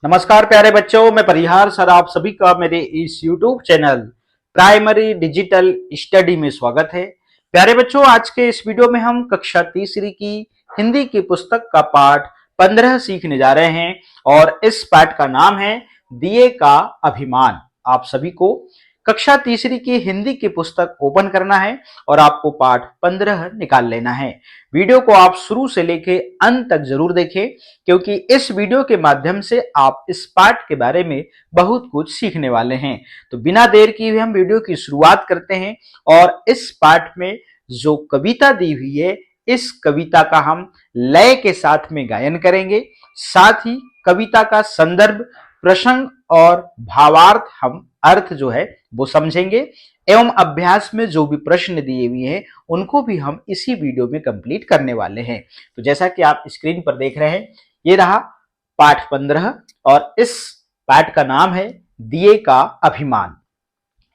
नमस्कार प्यारे बच्चों, मैं परिहार सर आप सभी का मेरे इस YouTube channel primary digital study में स्वागत है। प्यारे बच्चों, आज के इस वीडियो में हम कक्षा तीसरी की हिंदी की पुस्तक का पाठ 15 सीखने जा रहे हैं और इस पाठ का नाम है दिए का अभिमान। आप सभी को कक्षा तीसरी की हिंदी की पुस्तक ओपन करना है और आपको पाठ 15 निकाल लेना है। वीडियो को आप शुरू से लेके अंत तक जरूर देखें, क्योंकि इस वीडियो के माध्यम से आप इस पाठ के बारे में बहुत कुछ सीखने वाले हैं। तो बिना देर किए हुए हम वीडियो की शुरुआत करते हैं और इस पाठ में जो कविता दी हुई है, इस कविता का हम लय के साथ में गायन करेंगे। साथ ही कविता का संदर्भ, प्रसंग और भावार्थ, हम अर्थ जो है वो समझेंगे एवं अभ्यास में जो भी प्रश्न दिए हुए हैं उनको भी हम इसी वीडियो में कंप्लीट करने वाले हैं। तो जैसा कि आप स्क्रीन पर देख रहे हैं, ये रहा पाठ 15 और इस पाठ का नाम है दिए का अभिमान।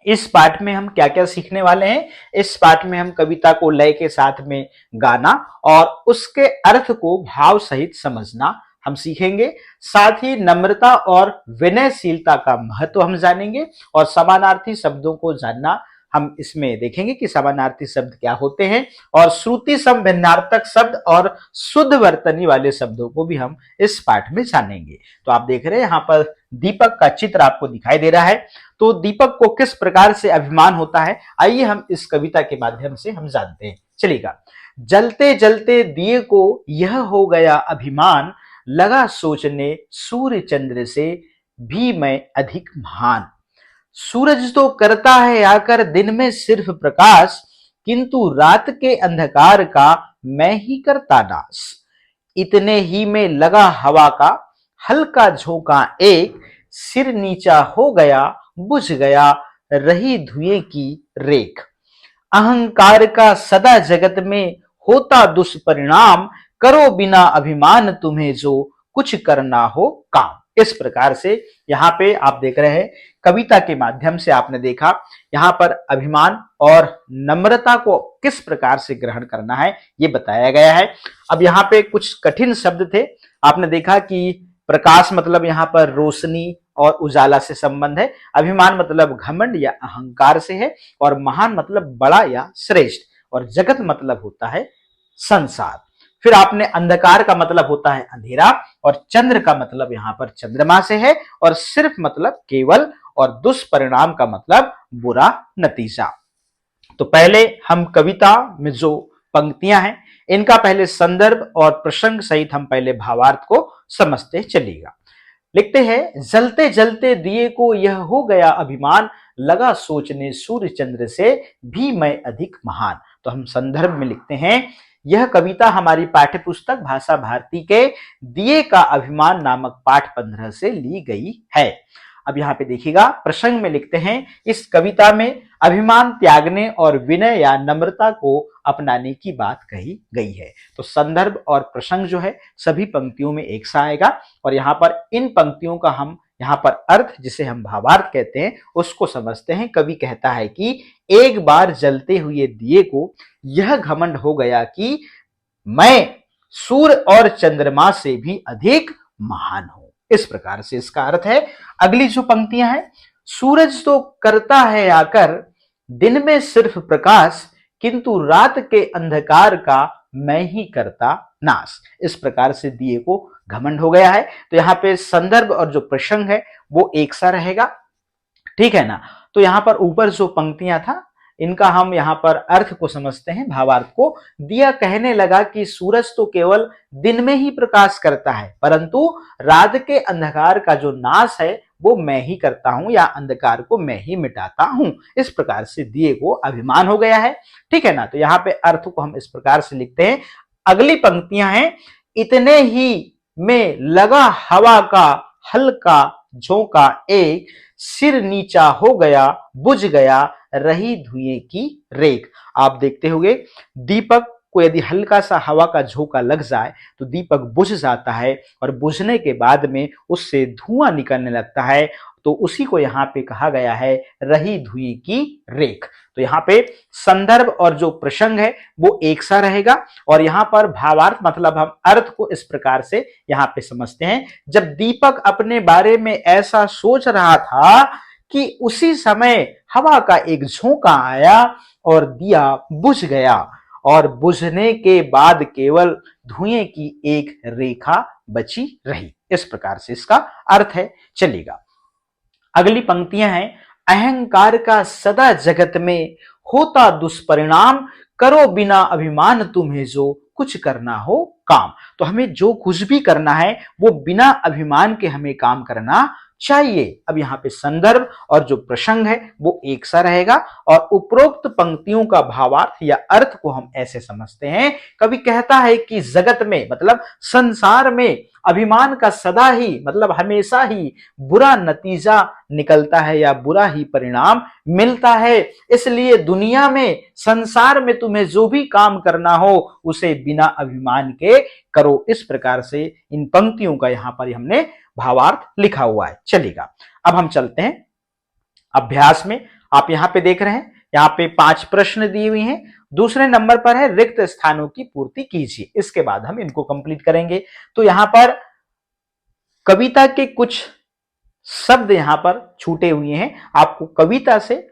इस पाठ में हम क्या क्या सीखने वाले हैं? इस पाठ में हम कविता को लय के साथ में गाना और उसके अर्थ को भाव सहित समझना हम सीखेंगे। साथ ही नम्रता और विनयशीलता का महत्व हम जानेंगे और समानार्थी शब्दों को जानना हम इसमें देखेंगे कि समानार्थी शब्द क्या होते हैं, और श्रुति सम भिन्नार्थक शब्द और शुद्ध वर्तनी वाले शब्दों को भी हम इस पाठ में जानेंगे। तो आप देख रहे हैं यहाँ पर दीपक का चित्र आपको दिखाई दे रहा है। तो दीपक को किस प्रकार से अभिमान होता है, आइए हम इस कविता के माध्यम से हम जानते हैं। चलिएगा। जलते जलते दिए को यह हो गया अभिमान, लगा सोचने सूर्य चंद्र से भी मैं अधिक महान। सूरज तो करता है आकर दिन में सिर्फ प्रकाश, किंतु रात के अंधकार का मैं ही करता नाश। इतने ही में लगा हवा का हल्का झोंका एक, सिर नीचा हो गया बुझ गया रही धुएं की रेख। अहंकार का सदा जगत में होता दुष्परिणाम, करो बिना अभिमान तुम्हें जो कुछ करना हो काम। इस प्रकार से यहाँ पे आप देख रहे हैं कविता के माध्यम से आपने देखा यहाँ पर अभिमान और नम्रता को किस प्रकार से ग्रहण करना है ये बताया गया है। अब यहाँ पे कुछ कठिन शब्द थे। आपने देखा कि प्रकाश मतलब यहाँ पर रोशनी और उजाला से संबंध है, अभिमान मतलब घमंड या अहंकार से है, और महान मतलब बड़ा या श्रेष्ठ, और जगत मतलब होता है संसार। फिर आपने अंधकार का मतलब होता है अंधेरा, और चंद्र का मतलब यहाँ पर चंद्रमा से है, और सिर्फ मतलब केवल, और दुष्परिणाम का मतलब बुरा नतीजा। तो पहले हम कविता में जो पंक्तियां हैं इनका पहले संदर्भ और प्रसंग सहित हम पहले भावार्थ को समझते चलिएगा। लिखते हैं, जलते जलते दिए को यह हो गया अभिमान, लगा सोचने सूर्य चंद्र से भी मैं अधिक महान। तो हम संदर्भ में लिखते हैं, यह कविता हमारी पाठ्य पुस्तक भाषा भारती के दिए का अभिमान नामक पाठ 15 से ली गई है। अब यहाँ पे देखिएगा, प्रसंग में लिखते हैं, इस कविता में अभिमान त्यागने और विनय या नम्रता को अपनाने की बात कही गई है। तो संदर्भ और प्रसंग जो है सभी पंक्तियों में एक सा आएगा, और यहाँ पर इन पंक्तियों का हम यहाँ पर अर्थ, जिसे हम भावार्थ कहते हैं, उसको समझते हैं। कवि कहता है कि एक बार जलते हुए दिए को यह घमंड हो गया कि मैं सूर्य और चंद्रमा से भी अधिक महान हूं। इस प्रकार से इसका अर्थ है। अगली जो पंक्तियां हैं, सूरज तो करता है आकर दिन में सिर्फ प्रकाश, किंतु रात के अंधकार का मैं ही करता नाश। इस प्रकार से दिए को घमंड हो गया है। तो यहाँ पे संदर्भ और जो प्रसंग है वो एक सा रहेगा, ठीक है ना। तो यहाँ पर ऊपर जो पंक्तियां था इनका हम यहाँ पर अर्थ को समझते हैं, भावार्थ को। दिया कहने लगा कि सूरज तो केवल दिन में ही प्रकाश करता है, परंतु रात के अंधकार का जो नाश है वो मैं ही करता हूं, या अंधकार को मैं ही मिटाता हूं। इस प्रकार से दिए को अभिमान हो गया है, ठीक है ना। तो यहाँ पे अर्थ को हम इस प्रकार से लिखते हैं। अगली पंक्तियां हैं, इतने ही में लगा हवा का हल्का झोंका एक, सिर नीचा हो गया बुझ गया रही धुएं की रेख। आप देखते होंगे दीपक को यदि हल्का सा हवा का झोंका लग जाए तो दीपक बुझ जाता है, और बुझने के बाद में उससे धुआं निकलने लगता है। तो उसी को यहाँ पे कहा गया है रही धुएं की रेख। तो यहाँ पे संदर्भ और जो प्रसंग है वो एक सा रहेगा और यहाँ पर भावार्थ मतलब हम अर्थ को इस प्रकार से यहाँ पे समझते हैं, जब दीपक अपने बारे में ऐसा सोच रहा था कि उसी समय हवा का एक झोंका आया और दिया बुझ गया और बुझने के बाद केवल धुएं की एक रेखा बची रही। इस प्रकार से इसका अर्थ है। चलेगा, अगली पंक्तियां हैं, अहंकार का सदा जगत में होता दुष्परिणाम, करो बिना अभिमान तुम्हें जो कुछ करना हो काम। तो हमें जो कुछ भी करना है वो बिना अभिमान के हमें काम करना चाहिए। अब यहाँ पे संदर्भ और जो प्रसंग है वो एक सा रहेगा और उपरोक्त पंक्तियों का भावार्थ या अर्थ को हम ऐसे समझते हैं, कवि कहता है कि जगत में मतलब संसार में अभिमान का सदा ही मतलब हमेशा ही बुरा नतीजा निकलता है या बुरा ही परिणाम मिलता है, इसलिए दुनिया में संसार में तुम्हें जो भी काम करना हो उसे बिना अभिमान के करो। इस प्रकार से इन पंक्तियों का यहाँ पर हमने भावार्थ लिखा हुआ है। चलेगा, अब हम चलते हैं अभ्यास में। आप यहाँ पे देख रहे हैं, यहाँ पे 5 प्रश्न दिए हुए हैं। दूसरे नंबर पर है रिक्त स्थानों की पूर्ति कीजिए। इसके बाद हम इनको कंप्लीट करेंगे। तो यहाँ पर कविता के कुछ शब्द यहाँ पर छूटे हुए हैं, आपको कविता से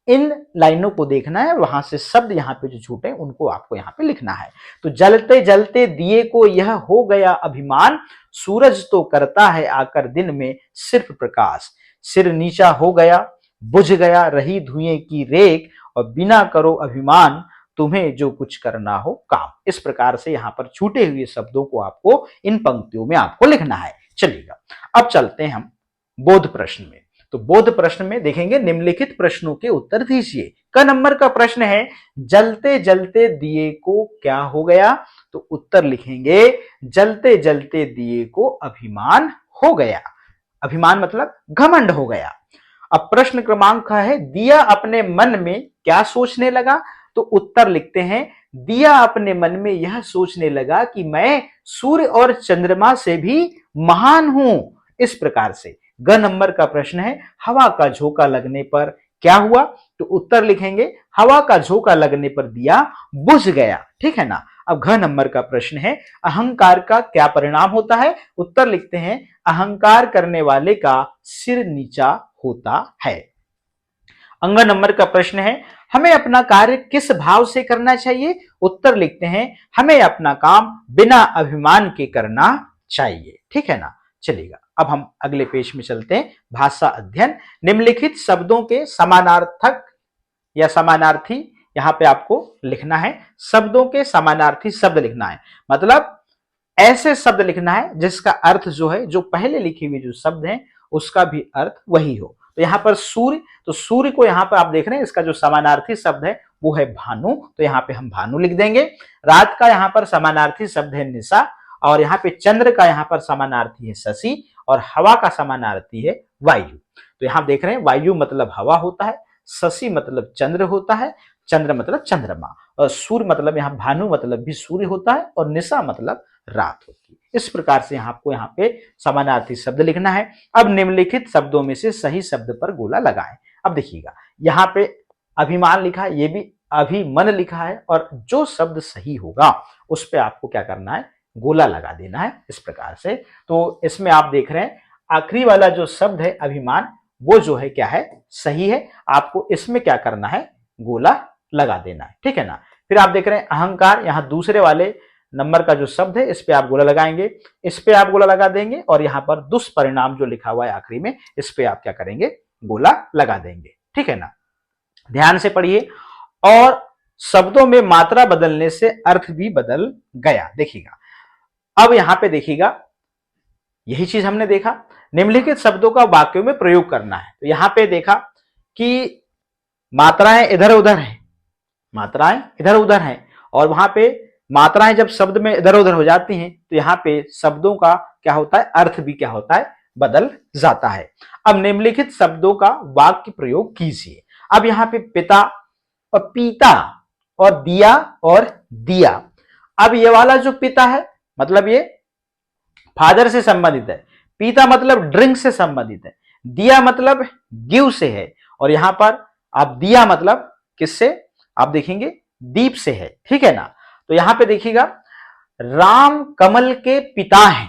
इन लाइनों को देखना है, वहां से शब्द यहाँ पे जो छूटे उनको आपको यहाँ पे लिखना है। तो जलते जलते दिए को यह हो गया अभिमान, सूरज तो करता है आकर दिन में सिर्फ प्रकाश, सिर नीचा हो गया बुझ गया रही धुएं की रेख, और बिना करो अभिमान तुम्हें जो कुछ करना हो काम। इस प्रकार से यहाँ पर छूटे हुए शब्दों को आपको इन पंक्तियों में आपको लिखना है। चलिएगा, अब चलते हैं हम बोध प्रश्न में। तो बोध प्रश्न में देखेंगे निम्नलिखित प्रश्नों के उत्तर दीजिए। क नंबर का प्रश्न है, जलते जलते दिए को क्या हो गया? तो उत्तर लिखेंगे जलते जलते दिए को अभिमान हो गया। अभिमान मतलब घमंड हो गया। अब प्रश्न क्रमांक है, दिया अपने मन में क्या सोचने लगा? तो उत्तर लिखते हैं, दिया अपने मन में यह सोचने लगा कि मैं सूर्य और चंद्रमा से भी महान हूं। इस प्रकार से ग नंबर का प्रश्न है, हवा का झोंका लगने पर क्या हुआ? तो उत्तर लिखेंगे हवा का झोंका लगने पर दिया बुझ गया। ठीक है ना। अब घ नंबर का प्रश्न है, अहंकार का क्या परिणाम होता है? उत्तर लिखते हैं अहंकार करने वाले का सिर नीचा होता है। अंग नंबर का प्रश्न है, हमें अपना कार्य किस भाव से करना चाहिए? उत्तर लिखते हैं हमें अपना काम बिना अभिमान के करना चाहिए। ठीक है ना। चलेगा, अब हम अगले पेज में चलते हैं। भाषा अध्ययन, निम्नलिखित शब्दों के समानार्थक या समानार्थी यहां पे आपको लिखना है। शब्दों के समानार्थी शब्द लिखना है, मतलब ऐसे शब्द लिखना है जिसका अर्थ जो है, जो पहले लिखे हुए जो शब्द हैं उसका भी अर्थ वही हो। तो यहाँ पर सूर्य, तो सूर्य को यहाँ पर आप देख रहे हैं इसका जो समानार्थी शब्द है वो है भानु, तो यहाँ पे हम भानु लिख देंगे। रात का यहाँ पर समानार्थी शब्द है निशा, और यहाँ पे चंद्र का यहाँ पर समानार्थी है शशि, और हवा का समानार्थी है वायु। तो यहाँ देख रहे हैं वायु मतलब हवा होता है, शशि मतलब चंद्र होता है, चंद्र मतलब चंद्रमा, और सूर्य मतलब यहाँ भानु मतलब भी सूर्य होता है, और निशा मतलब रात होती है। इस प्रकार से आपको यहाँ पे समानार्थी शब्द लिखना है। अब निम्नलिखित शब्दों में से सही शब्द पर गोला लगाएं। अब देखिएगा यहाँ पे अभिमान लिखा है, ये भी अभिमन लिखा है, और जो शब्द सही होगा उस पे आपको क्या करना है, गोला लगा देना है। इस प्रकार से तो इसमें आप देख रहे हैं आखिरी वाला जो शब्द है अभिमान, वो जो है क्या है, सही है। आपको इसमें क्या करना है, गोला लगा देना है। ठीक है ना। फिर आप देख रहे हैं अहंकार, यहाँ दूसरे वाले नंबर का जो शब्द है इस पे आप गोला लगाएंगे, इस पे आप गोला लगा देंगे, और यहाँ पर दुष्परिणाम जो लिखा हुआ है आखिरी में, इस पे आप क्या करेंगे, गोला लगा देंगे। ठीक है ना। ध्यान से पढ़िए, और शब्दों में मात्रा बदलने से अर्थ भी बदल गया। देखिएगा, अब यहां पे देखिएगा यही चीज हमने देखा, निम्नलिखित शब्दों का वाक्यों में प्रयोग करना है। तो यहां पे देखा कि मात्राएं इधर उधर हैं, मात्राएं इधर उधर हैं, और वहां पे मात्राएं जब शब्द में इधर उधर हो जाती हैं तो यहाँ पे शब्दों का क्या होता है, अर्थ भी क्या होता है, बदल जाता है। अब निम्नलिखित शब्दों का वाक्य प्रयोग कीजिए। अब यहाँ पे पिता और पीता और दिया और दिया। अब ये वाला जो पिता है मतलब ये फादर से संबंधित है, पीता मतलब ड्रिंक से संबंधित है, दिया मतलब गिव से है, और यहां पर आप दिया मतलब किससे, आप देखेंगे दीप से है, ठीक है ना। तो यहां पे देखिएगा, राम कमल के पिता हैं,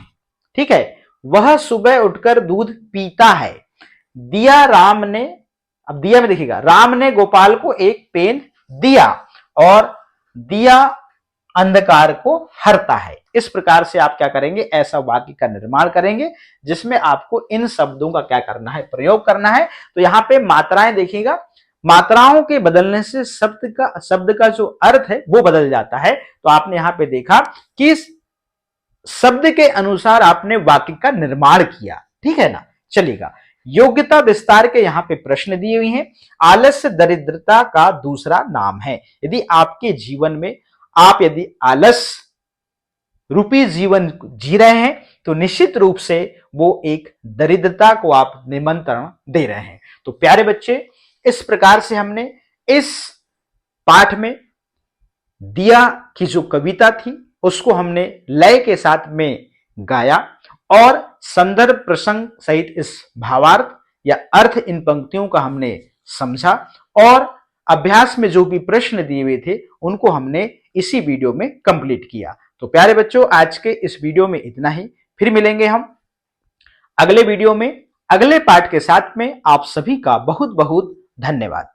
ठीक है, वह सुबह उठकर दूध पीता है। दिया राम ने, अब दिया में देखिएगा, राम ने गोपाल को एक पेन दिया, और दिया अंधकार को हरता है। इस प्रकार से आप क्या करेंगे, ऐसा वाक्य का निर्माण करेंगे जिसमें आपको इन शब्दों का क्या करना है, प्रयोग करना है। तो यहां पे मात्राएं देखिएगा, मात्राओं के बदलने से शब्द का जो अर्थ है वो बदल जाता है। तो आपने यहां पे देखा कि शब्द के अनुसार आपने वाक्य का निर्माण किया, ठीक है ना। चलिएगा, योग्यता विस्तार के यहां पे प्रश्न दिए हुए हैं। आलस्य दरिद्रता का दूसरा नाम है। यदि आपके जीवन में आप यदि आलस रूपी जीवन जी रहे हैं तो निश्चित रूप से वो एक दरिद्रता को आप निमंत्रण दे रहे हैं। तो प्यारे बच्चे, इस प्रकार से हमने इस पाठ में दिया की जो कविता थी उसको हमने लय के साथ में गाया, और संदर्भ प्रसंग सहित इस भावार्थ या अर्थ इन पंक्तियों का हमने समझा, और अभ्यास में जो भी प्रश्न दिए हुए थे उनको हमने इसी वीडियो में कंप्लीट किया। तो प्यारे बच्चों, आज के इस वीडियो में इतना ही। फिर मिलेंगे हम अगले वीडियो में अगले पाठ के साथ में। आप सभी का बहुत बहुत धन्यवाद।